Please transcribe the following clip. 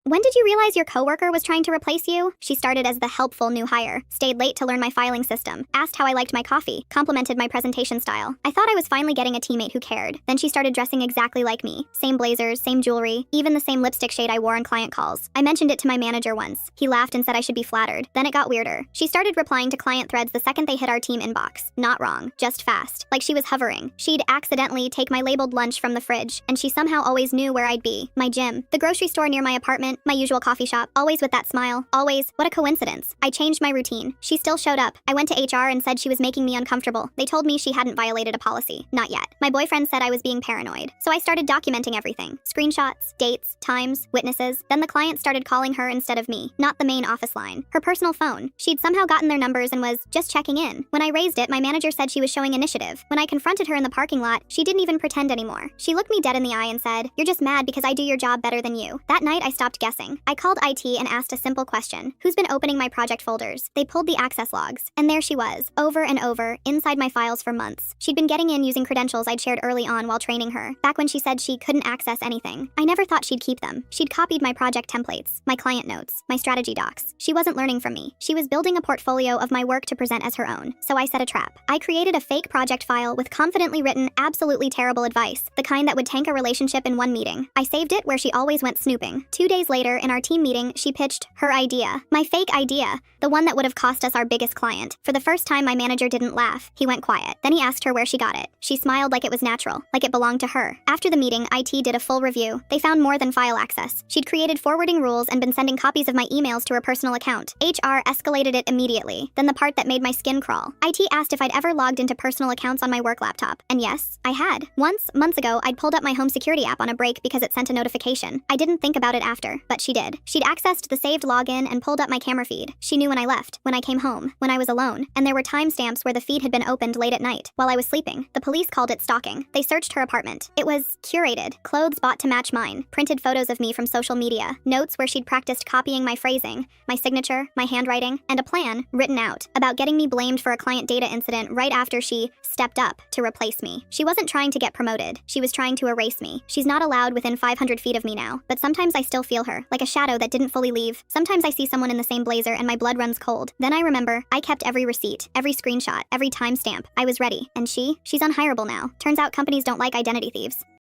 When did you realize your coworker was trying to replace you? She started as the helpful new hire, stayed late to learn my filing system, asked how I liked my coffee, complimented my presentation style. I thought I was finally getting a teammate who cared. Then she started dressing exactly like me. Same blazers, same jewelry, even the same lipstick shade I wore on client calls. I mentioned it to my manager once. He laughed and said I should be flattered. Then it got weirder. She started replying to client threads the second they hit our team inbox. Not wrong, just fast. Like she was hovering. She'd accidentally take my labeled lunch from the fridge, and she somehow always knew where I'd be. My gym, the grocery store near my apartment, my usual coffee shop, always with that smile. Always. What a coincidence. I changed my routine. She still showed up. I went to HR and said she was making me uncomfortable. They told me she hadn't violated a policy. Not yet. My boyfriend said I was being paranoid. So I started documenting everything. Screenshots, dates, times, witnesses. Then the client started calling her instead of me. Not the main office line. Her personal phone. She'd somehow gotten their numbers and was just checking in. When I raised it, my manager said she was showing initiative. When I confronted her in the parking lot, she didn't even pretend anymore. She looked me dead in the eye and said, "You're just mad because I do your job better than you." That night, I stopped guessing. I called IT and asked a simple question. Who's been opening my project folders? They pulled the access logs. And there she was, over and over, inside my files for months. She'd been getting in using credentials I'd shared early on while training her, back when she said she couldn't access anything. I never thought she'd keep them. She'd copied my project templates, my client notes, my strategy docs. She wasn't learning from me. She was building a portfolio of my work to present as her own. So I set a trap. I created a fake project file with confidently written, absolutely terrible advice, the kind that would tank a relationship in one meeting. I saved it where she always went snooping. 2 days later, in our team meeting, she pitched her idea. My fake idea. The one that would have cost us our biggest client. For the first time, my manager didn't laugh. He went quiet. Then he asked her where she got it. She smiled like it was natural, like it belonged to her. After the meeting, IT did a full review. They found more than file access. She'd created forwarding rules and been sending copies of my emails to her personal account. HR escalated it immediately. Then the part that made my skin crawl. IT asked if I'd ever logged into personal accounts on my work laptop. And yes, I had. Once, months ago, I'd pulled up my home security app on a break because it sent a notification. I didn't think about it after, but she did. She'd accessed the saved login and pulled up my camera feed. She knew when I left, when I came home, when I was alone, and there were timestamps where the feed had been opened late at night, while I was sleeping. The police called it stalking. They searched her apartment. It was curated, clothes bought to match mine, printed photos of me from social media, notes where she'd practiced copying my phrasing, my signature, my handwriting, and a plan, written out, about getting me blamed for a client data incident right after she stepped up to replace me. She wasn't trying to get promoted. She was trying to erase me. She's not allowed within 500 feet of me now, but sometimes I still feel her, like a shadow that didn't fully leave. Sometimes I see someone in the same blazer and my blood runs cold. Then I remember, I kept every receipt, every screenshot, every timestamp. I was ready. And she's unhireable now. Turns out companies don't like identity thieves.